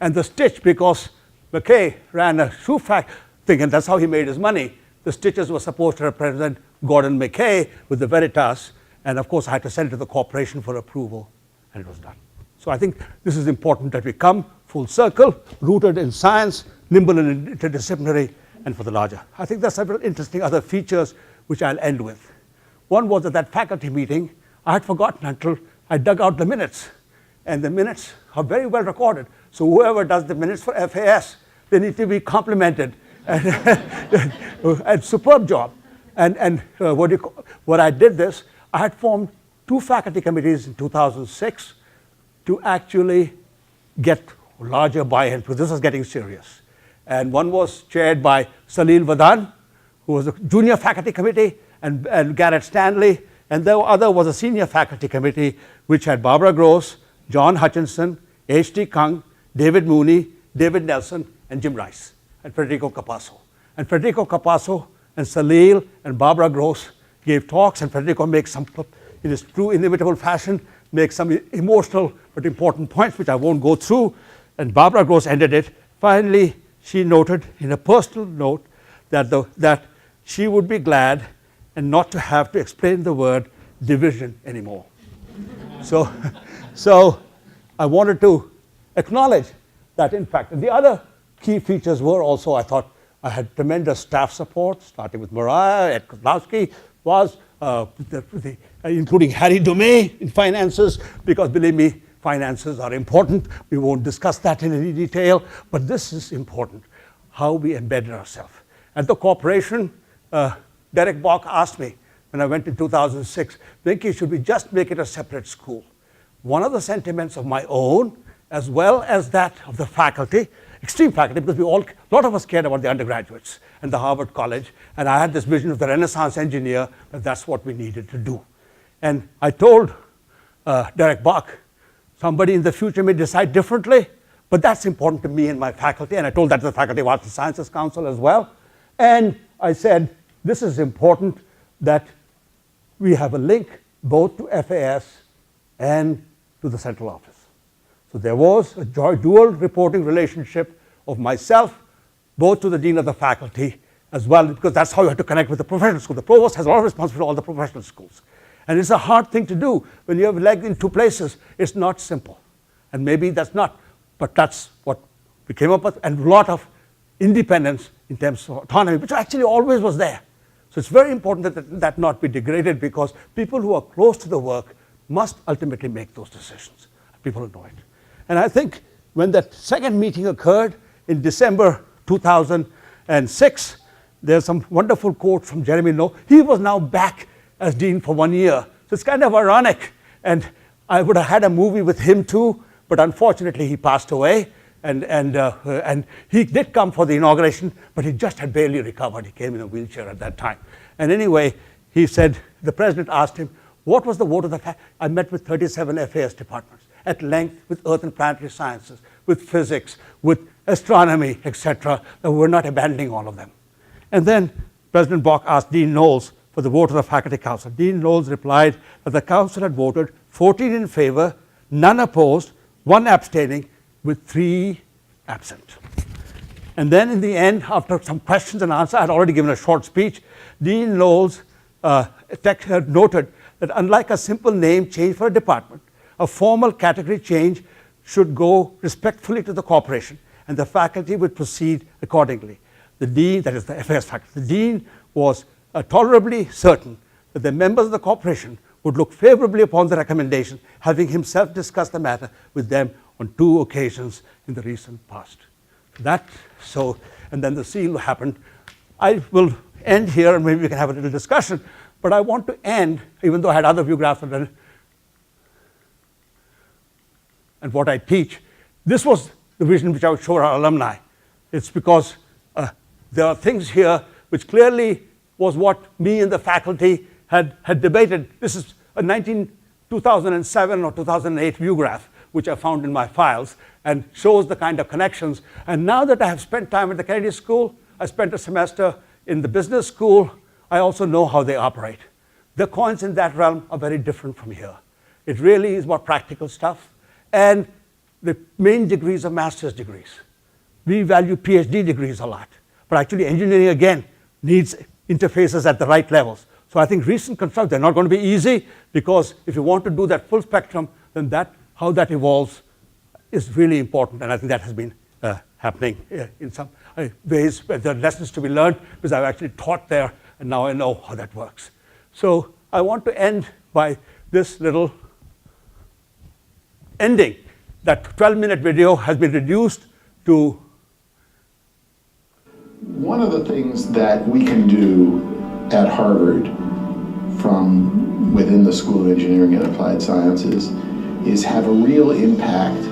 And the stitch, because McKay ran a shoe factory thing, and that's how he made his money. The stitches were supposed to represent Gordon McKay with the Veritas. And of course, I had to send it to the corporation for approval, and it was done. So I think this is important that we come full circle, rooted in science, nimble and interdisciplinary, and for the larger. I think there are several interesting other features which I'll end with. One was at that faculty meeting, I had forgotten until I dug out the minutes. And the minutes are very well recorded. So whoever does the minutes for FAS, they need to be complimented. And superb job. And what I did this, I had formed 2 faculty committees in 2006 to actually get larger buy-in, because this was getting serious. And one was chaired by Salil Vadan, who was a junior faculty committee, and Garrett Stanley, and the other was a senior faculty committee, which had Barbara Gross, John Hutchinson, H.T. Kung, David Mooney, David Nelson, and Jim Rice, and Federico Capasso. And Federico Capasso and Salil and Barbara Gross gave talks, and Federico makes some, in his true inimitable fashion, makes some emotional but important points, which I won't go through. And Barbara Gross ended it. Finally, she noted in a personal note that she would be glad and not to have to explain the word division anymore. So I wanted to acknowledge that, in fact. And the other key features were also, I thought, I had tremendous staff support, starting with Mariah, Ed Kozlowski, including Harry Dumay in finances, because believe me, finances are important. We won't discuss that in any detail, but this is important, how we embedded ourselves. At the corporation, Derek Bach asked me when I went in 2006, Venki, should we just make it a separate school? One of the sentiments of my own, as well as that of the faculty, extreme faculty, because a lot of us cared about the undergraduates and the Harvard College, and I had this vision of the Renaissance engineer, that that's what we needed to do. And I told Derek Bach, somebody in the future may decide differently, but that's important to me and my faculty, and I told that to the Faculty of Arts and Sciences Council as well. And I said, this is important that we have a link both to FAS and to the central office. So there was a dual reporting relationship of myself, both to the dean of the faculty as well, because that's how you have to connect with the professional school. The provost has a lot of responsibility for all the professional schools. And it's a hard thing to do when you have legs in 2 places. It's not simple. And maybe that's not, but that's what we came up with, and a lot of independence in terms of autonomy, which actually always was there. So it's very important that not be degraded, because people who are close to the work must ultimately make those decisions. People who know it. And I think when that second meeting occurred in December 2006, there's some wonderful quote from Jeremy Noe. He was now back as dean for 1 year. So it's kind of ironic. And I would have had a movie with him too, but unfortunately he passed away. And he did come for the inauguration, but he just had barely recovered. He came in a wheelchair at that time. And anyway, he said, the president asked him, what was the vote of the faculty? I met with 37 FAS departments at length, with earth and planetary sciences, with physics, with astronomy, etc. And we're not abandoning all of them. And then President Bach asked Dean Knowles for the vote of the faculty council. Dean Knowles replied that the council had voted 14 in favor, none opposed, 1 abstaining, with 3 absent. And then in the end, after some questions and answers, I had already given a short speech, Dean Knowles had noted that unlike a simple name change for a department, a formal category change should go respectfully to the corporation, and the faculty would proceed accordingly. The dean, that is the FAS faculty, the dean was tolerably certain that the members of the corporation would look favorably upon the recommendation, having himself discussed the matter with them on 2 occasions in the recent past. And then the seal happened. I will end here, and maybe we can have a little discussion, but I want to end, even though I had other view graphs and what I teach. This was the vision which I would show our alumni. It's because there are things here which clearly was what me and the faculty had debated. This is a 2007 or 2008 view graph, which I found in my files, and shows the kind of connections. And now that I have spent time at the Kennedy School, I spent a semester in the business school, I also know how they operate. The coins in that realm are very different from here. It really is more practical stuff. And the main degrees are master's degrees. We value PhD degrees a lot, but actually engineering, again, needs interfaces at the right levels. So I think recent construction, they're not going to be easy, because if you want to do that full spectrum, then that how that evolves is really important, and I think that has been happening in some ways. There are lessons to be learned because I've actually taught there, and now I know how that works. So I want to end by this little ending. That 12-minute video has been reduced to... One of the things that we can do at Harvard from within the School of Engineering and Applied Sciences is have a real impact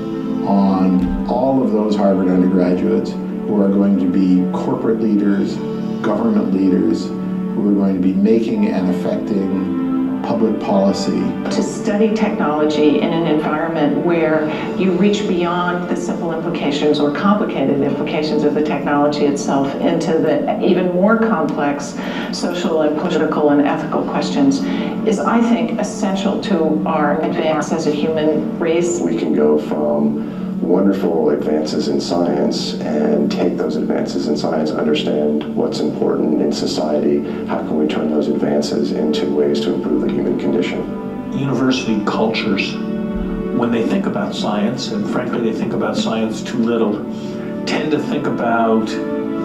on all of those Harvard undergraduates who are going to be corporate leaders, government leaders, who are going to be making and affecting public policy. To study technology in an environment where you reach beyond the simple implications or complicated implications of the technology itself into the even more complex social and political and ethical questions is, I think, essential to our advance as a human race. We can go from wonderful advances in science and take those advances in science, understand what's important in society, how can we turn those advances into ways to improve the human condition. University cultures, when they think about science, and frankly they think about science too little, tend to think about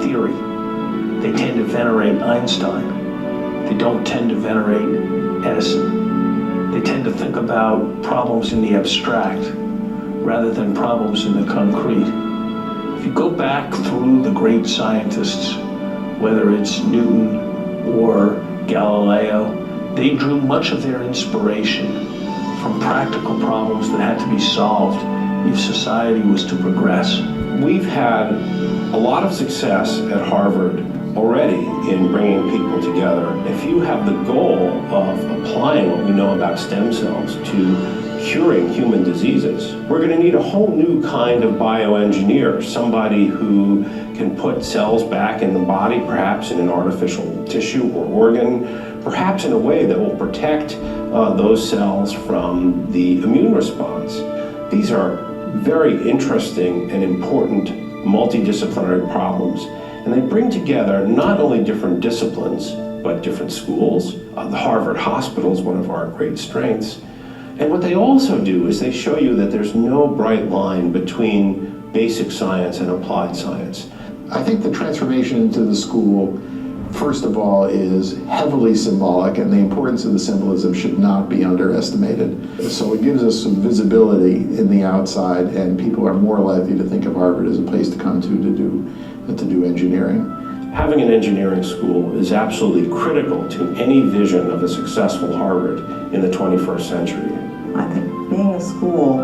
theory. They tend to venerate Einstein. They don't tend to venerate Edison. They tend to think about problems in the abstract rather than problems in the concrete. If you go back through the great scientists, whether it's Newton or Galileo, they drew much of their inspiration from practical problems that had to be solved if society was to progress. We've had a lot of success at Harvard already in bringing people together. If you have the goal of applying what we know about stem cells to curing human diseases, we're going to need a whole new kind of bioengineer, somebody who can put cells back in the body, perhaps in an artificial tissue or organ, perhaps in a way that will protect those cells from the immune response. These are very interesting and important multidisciplinary problems, and they bring together not only different disciplines, but different schools. The Harvard Hospital is one of our great strengths. And what they also do is they show you that there's no bright line between basic science and applied science. I think the transformation into the school, first of all, is heavily symbolic, and the importance of the symbolism should not be underestimated. So it gives us some visibility in the outside, and people are more likely to think of Harvard as a place to come to do engineering. Having an engineering school is absolutely critical to any vision of a successful Harvard in the 21st century. I think being a school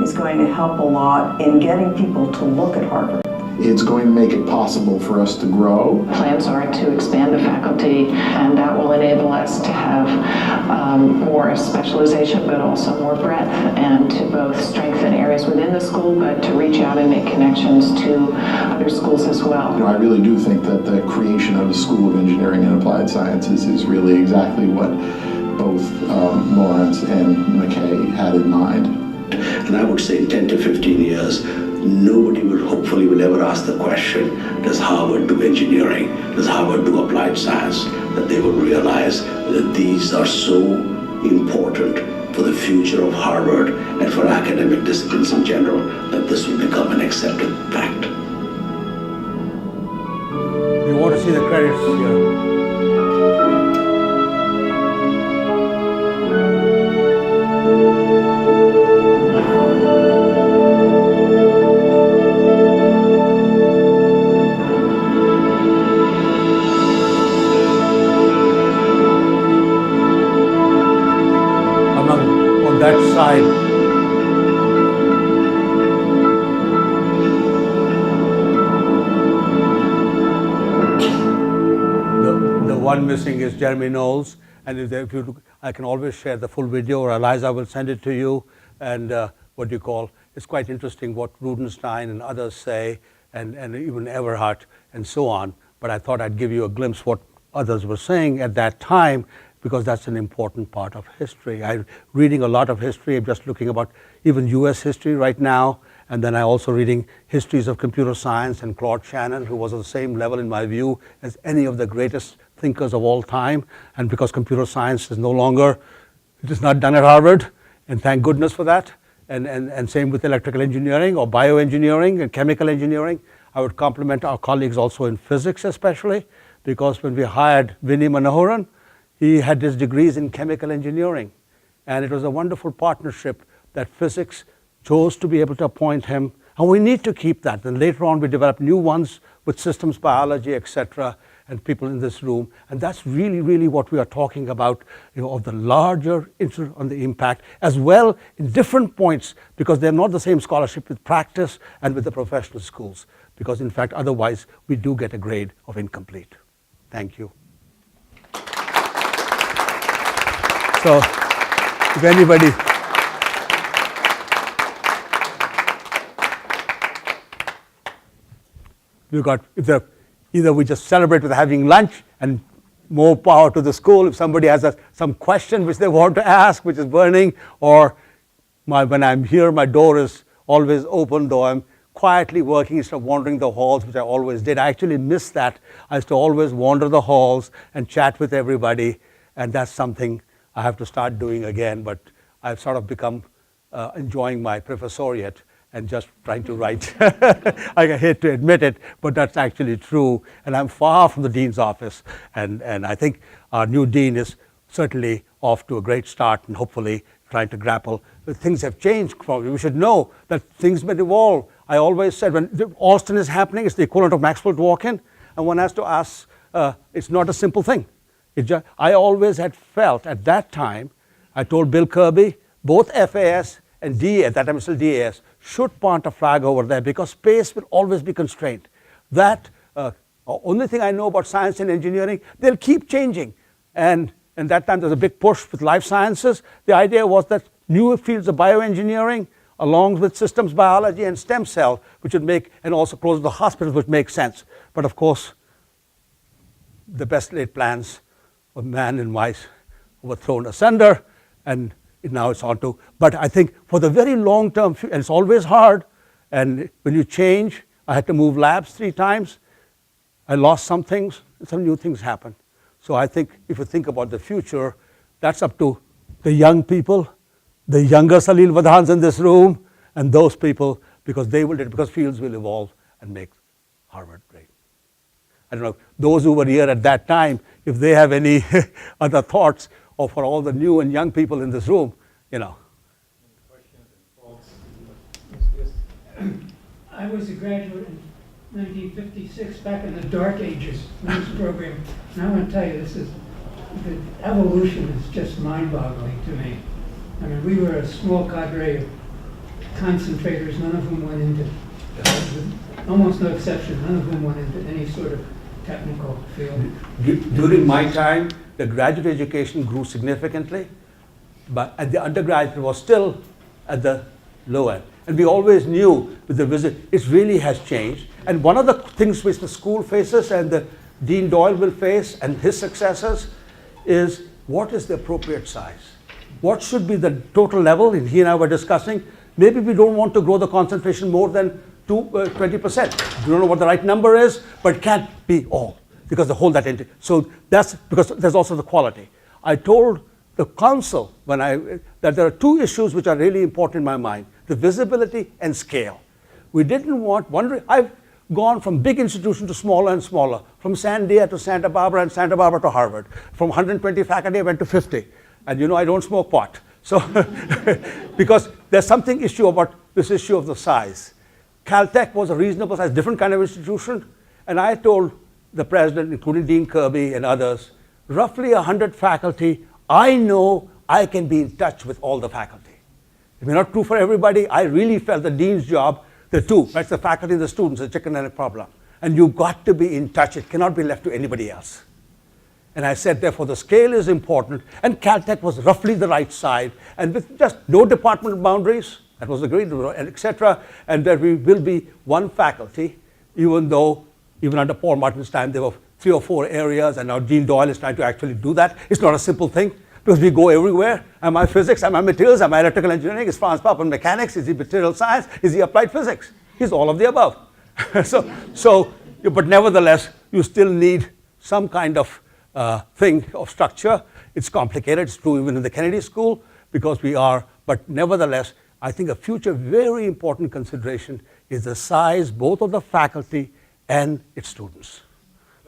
is going to help a lot in getting people to look at Harvard. It's going to make it possible for us to grow. Plans are to expand the faculty, and that will enable us to have more specialization, but also more breadth, and to both strengthen areas within the school, but to reach out and make connections to other schools as well. I really do think that the creation of the School of Engineering and Applied Sciences is really exactly what both Lawrence and McKay had in mind. And I would say in 10 to 15 years, nobody hopefully will ever ask the question, does Harvard do engineering? Does Harvard do applied science? That they will realize that these are so important for the future of Harvard and for academic disciplines in general, that this will become an accepted fact. You want to see the credits here? That side. The one missing is Jeremy Knowles, and if you look, I can always share the full video, or Eliza will send it to you. And it's quite interesting what Rudenstein and others say, and even Everhart and so on. But I thought I'd give you a glimpse what others were saying at that time, because that's an important part of history. I'm reading a lot of history. I'm just looking about even US history right now. And then I'm also reading histories of computer science, and Claude Shannon, who was on the same level in my view as any of the greatest thinkers of all time. And because computer science is no longer, it is not done at Harvard, and thank goodness for that. and same with electrical engineering or bioengineering and chemical engineering. I would compliment our colleagues also in physics especially, because when we hired Vinny Manoharan, he had his degrees in chemical engineering. And it was a wonderful partnership that physics chose to be able to appoint him. And we need to keep that. And later on we developed new ones with systems biology, etc., and people in this room. And that's really, really what we are talking about, of the larger on the impact, as well in different points, because they're not the same scholarship with practice and with the professional schools. Because in fact, otherwise, we do get a grade of incomplete. Thank you. So, if anybody, either we just celebrate with having lunch and more power to the school. If somebody has some question which they want to ask, which is burning, or when I'm here, my door is always open, though I'm quietly working instead of wandering the halls, which I always did. I actually miss that. I used to always wander the halls and chat with everybody, and that's something I have to start doing again, but I've sort of become enjoying my professoriate and just trying to write. I hate to admit it, but that's actually true. And I'm far from the dean's office. And I think our new dean is certainly off to a great start and hopefully trying to grapple. But things have changed. We should know that things may evolve. I always said when Austin is happening, it's the equivalent of Maxwell Dworkin. And one has to ask, it's not a simple thing. I always had felt at that time, I told Bill Kirby, both FAS and DAS, at that time it's still DAS, should plant a flag over there because space will always be constrained. That only thing I know about science and engineering, they'll keep changing. And that time there's a big push with life sciences. The idea was that new fields of bioengineering, along with systems biology and stem cell, which would make, and also close to the hospitals, which makes sense. But of course, the best laid plans of man and mice were thrown asunder, and now it's on to, but I think for the very long term, and it's always hard, and when you change, I had to move labs 3 times, I lost some things, and some new things happen. So I think if you think about the future, that's up to the young people, the younger Salil Vadhans in this room, and those people, because fields will evolve and make Harvard great. I don't know, those who were here at that time, if they have any other thoughts, or for all the new and young people in this room, Questions and thoughts? I was a graduate in 1956, back in the dark ages, news program. And I want to tell you, the evolution is just mind-boggling to me. I mean, we were a small cadre of concentrators, none of whom went into, almost no exception, none of whom went into any sort of technical field. During my time, the graduate education grew significantly, but at the undergraduate it was still at the low end. And we always knew with the visit, it really has changed. And one of the things which the school faces and the Dean Doyle will face and his successors is what is the appropriate size? What should be the total level? And he and I were discussing, maybe we don't want to grow the concentration more than 20%. We don't know what the right number is, but it can't be all because the whole so that's because there's also the quality. I told the council that there are 2 issues which are really important in my mind: the visibility and scale. We didn't want I've gone from big institutions to smaller and smaller, from Sandia to Santa Barbara and Santa Barbara to Harvard. From 120 faculty, I went to 50. And I don't smoke pot. So, because there's something issue about this issue of the size. Caltech was a reasonable size, different kind of institution. And I told the president, including Dean Kirby and others, roughly 100 faculty, I know I can be in touch with all the faculty. It may not true for everybody. I really felt the dean's job, the 2, that's the faculty and the students, the chicken and egg problem. And you've got to be in touch. It cannot be left to anybody else. And I said, therefore, the scale is important. And Caltech was roughly the right side. And with just no department boundaries, that was agreed, etc. And there will be 1 faculty, even under Paul Martin's time, there were 3 or 4 areas. And now Dean Doyle is trying to actually do that. It's not a simple thing because we go everywhere. Am I physics? Am I materials? Am I electrical engineering? Is Franz Papen mechanics? Is he material science? Is he applied physics? He's all of the above. But nevertheless, you still need some kind of thing of structure. It's complicated. It's true even in the Kennedy School because but nevertheless, I think a future very important consideration is the size both of the faculty and its students,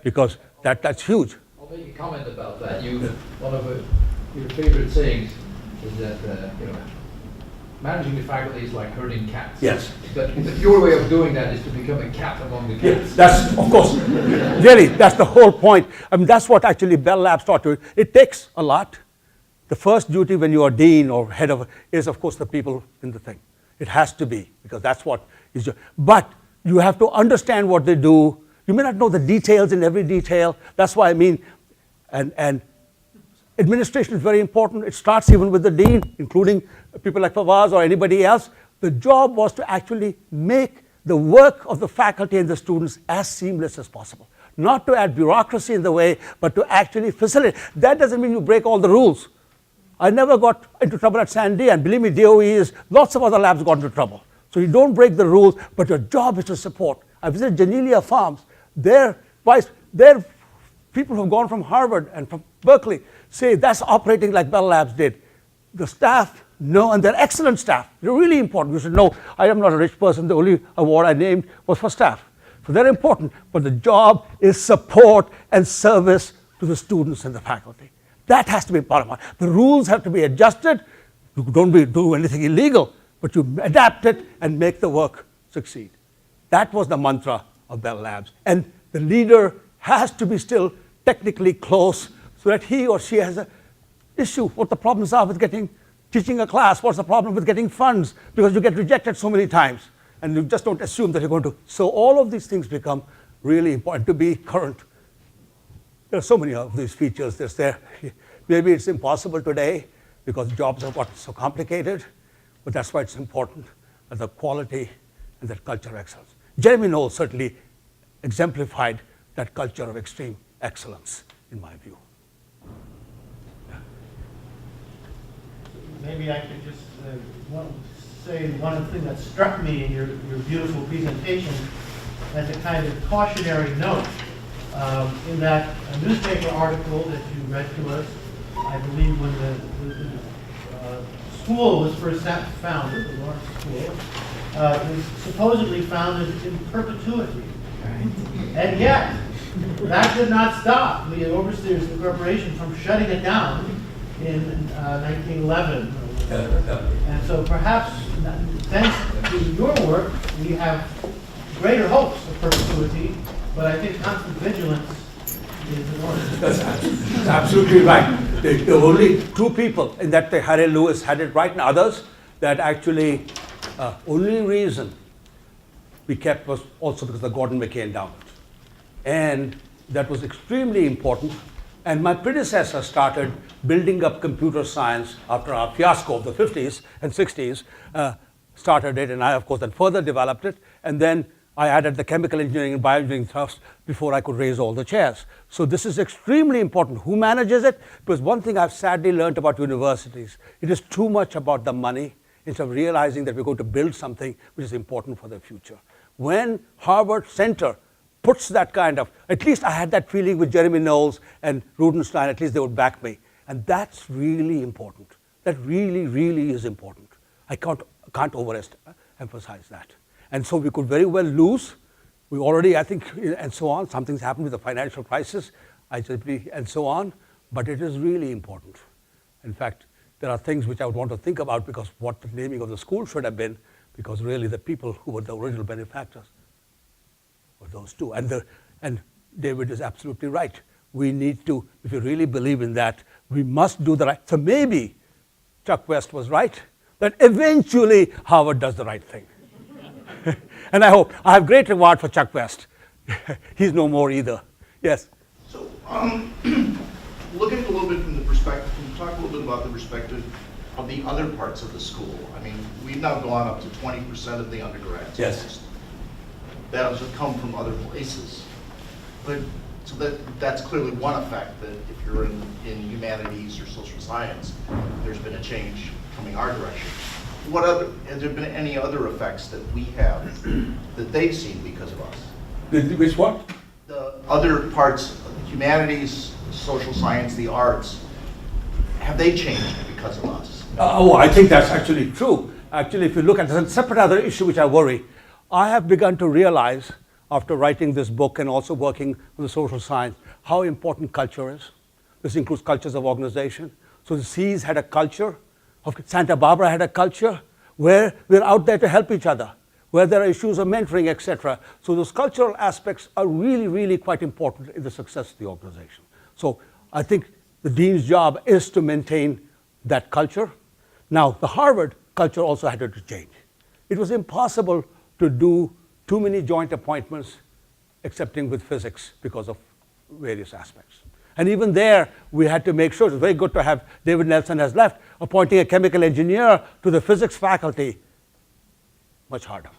because that's huge. I'll make a comment about that. One of your favorite sayings is that managing the faculty is like herding cats. Yes. But your way of doing that is to become a cat among the cats. Yes, that's, of course, really, that's the whole point. I mean, that's what actually Bell Labs taught you. It takes a lot. The first duty when you are dean or head of is, of course, the people in the thing. It has to be, because that's what is your, but you have to understand what they do. You may not know the details in every detail. That's why I mean, and administration is very important. It starts even with the dean, including people like Fawaz or anybody else. The job was to actually make the work of the faculty and the students as seamless as possible. Not to add bureaucracy in the way, but to actually facilitate. That doesn't mean you break all the rules. I never got into trouble at Sandy, and believe me, DOE is, lots of other labs got into trouble. So you don't break the rules, but your job is to support. I visited Janelia Farms. Their people who have gone from Harvard and from Berkeley say that's operating like Bell Labs did. The staff know, and they're excellent staff. They're really important. You should know, I am not a rich person. The only award I named was for staff. So they're important, but the job is support and service to the students and the faculty. That has to be paramount. The rules have to be adjusted. You don't do anything illegal, but you adapt it and make the work succeed. That was the mantra of Bell Labs. And the leader has to be still technically close so that he or she has an issue, what the problems are with teaching a class, what's the problem with getting funds, because you get rejected so many times, and you just don't assume that you're going to. So all of these things become really important to be current. There are so many of these features that's there. Maybe it's impossible today because jobs have got so complicated, but that's why it's important that the quality and that culture of excellence. Jeremy Knowles certainly exemplified that culture of extreme excellence, in my view. Maybe I could just say one thing that struck me in your beautiful presentation as a kind of cautionary note. In that newspaper article that you read to us, I believe when the school was first founded, the Lawrence School, it was supposedly founded in perpetuity. And yet, that did not stop the overseers of the corporation from shutting it down in 1911. And so perhaps, thanks to your work, we have greater hopes of perpetuity, but I think constant vigilance is in order. That's absolutely right. The only two people in that Harry Lewis had it right, and others that actually only reason we kept was also because the Gordon McCain endowment. And that was extremely important. And my predecessor started building up computer science after our fiasco of the 50s and 60s, started it, and I, of course, then further developed it. And then I added the chemical engineering and bioengineering thrust before I could raise all the chairs. So this is extremely important. Who manages it? Because one thing I've sadly learned about universities, it is too much about the money instead of realizing that we're going to build something which is important for the future. When Harvard Center puts that kind of, at least I had that feeling with Jeremy Knowles and Rudenstein, at least they would back me. And that's really important. That really, really is important. I can't overemphasize that. And so we could very well lose. We already, I think, and so on, something's happened with the financial crisis, and so on, but it is really important. In fact, there are things which I would want to think about because what the naming of the school should have been, because really the people who were the original benefactors were those two. And David is absolutely right. We need to, if you really believe in that, we must do the right. So maybe Chuck West was right, that eventually Harvard does the right thing. And I have great regard for Chuck West. He's no more either. Yes? So, looking a little bit from the perspective, can you talk a little bit about the perspective of the other parts of the school? I mean, we've now gone up to 20% of the undergrads. Yes. That has come from other places. But, so that's clearly one effect, that if you're in humanities or social science, there's been a change coming our direction. Has there been any other effects that we have that they've seen because of us? Which what? The other parts, humanities, social science, the arts, have they changed because of us? Oh, I think that's actually true. Actually, if you look at a separate other issue which I worry, I have begun to realize after writing this book and also working on the social science, how important culture is. This includes cultures of organization. So the Seas had a culture, Santa Barbara had a culture, where we're out there to help each other, where there are issues of mentoring, etc. So those cultural aspects are really, really quite important in the success of the organization. So I think the dean's job is to maintain that culture. Now, the Harvard culture also had to change. It was impossible to do too many joint appointments, excepting with physics, because of various aspects. And even there, we had to make sure, it's very good to have, David Nelson has left, appointing a chemical engineer to the physics faculty, much harder.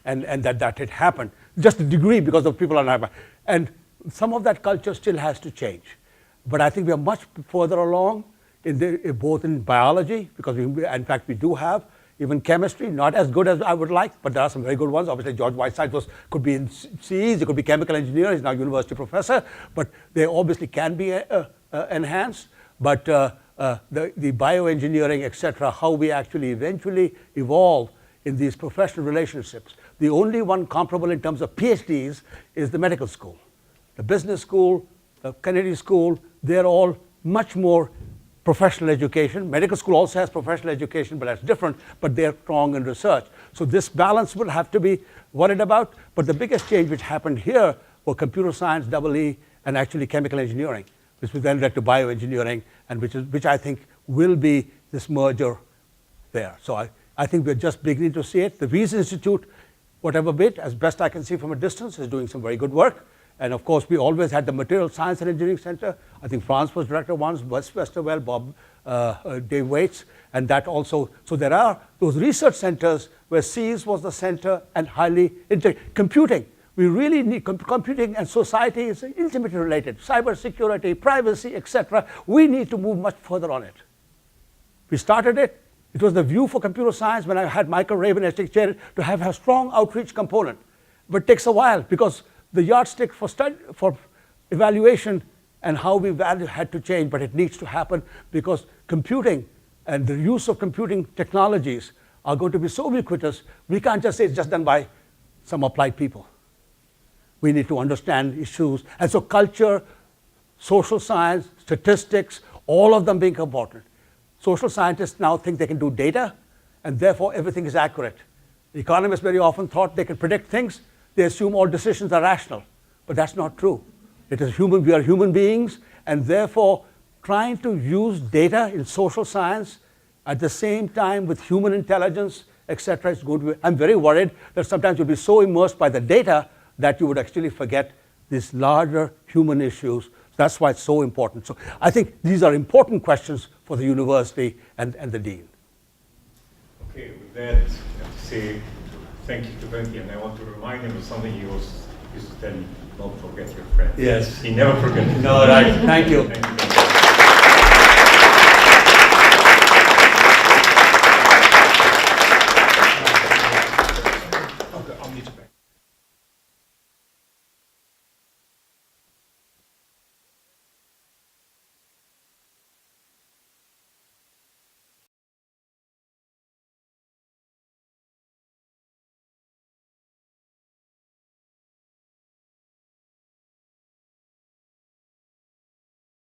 And that had happened, just a degree because of people on Harvard. And some of that culture still has to change. But I think we are much further along, both in biology, because in fact we do have, even chemistry, not as good as I would like, but there are some very good ones. Obviously, George Whiteside could be in CEs, he could be chemical engineer, he's now university professor, but they obviously can be enhanced. But the bioengineering, etc., how we actually eventually evolve in these professional relationships. The only one comparable in terms of PhDs is the medical school. The business school, the Kennedy School, they're all much more professional education. Medical school also has professional education, but that's different, but they're strong in research. So this balance will have to be worried about, but the biggest change which happened here were computer science, EE, and actually chemical engineering, which was then led to bioengineering, and which I think will be this merger there. So I think we're just beginning to see it. The Wyss Institute, whatever bit, as best I can see from a distance, is doing some very good work. And of course, we always had the Material Science and Engineering Center. I think France was director once, Wes Westerwell, Dave Waits, and that also. So there are those research centers where SEAS was the center and highly computing. We really need computing, and society is intimately related. Cybersecurity, privacy, etc. We need to move much further on it. We started it. It was the view for computer science when I had Michael Rabin as chair to have a strong outreach component. But it takes a while because the yardstick for evaluation and how we value had to change, but it needs to happen because computing and the use of computing technologies are going to be so ubiquitous, we can't just say it's just done by some applied people. We need to understand issues. And so culture, social science, statistics, all of them being important. Social scientists now think they can do data, and therefore everything is accurate. The economists very often thought they can predict things. They assume all decisions are rational, but that's not true. It is human, we are human beings, and therefore trying to use data in social science at the same time with human intelligence, etc. is going to be, I'm very worried that sometimes you'll be so immersed by the data that you would actually forget these larger human issues. That's why it's so important. So I think these are important questions for the university and the dean. Okay, with that, I have to say thank you to Venki, and I want to remind him of something he used to tell me, don't forget your friend. Yes. He never forgets. No, right. Thank you. Thank you.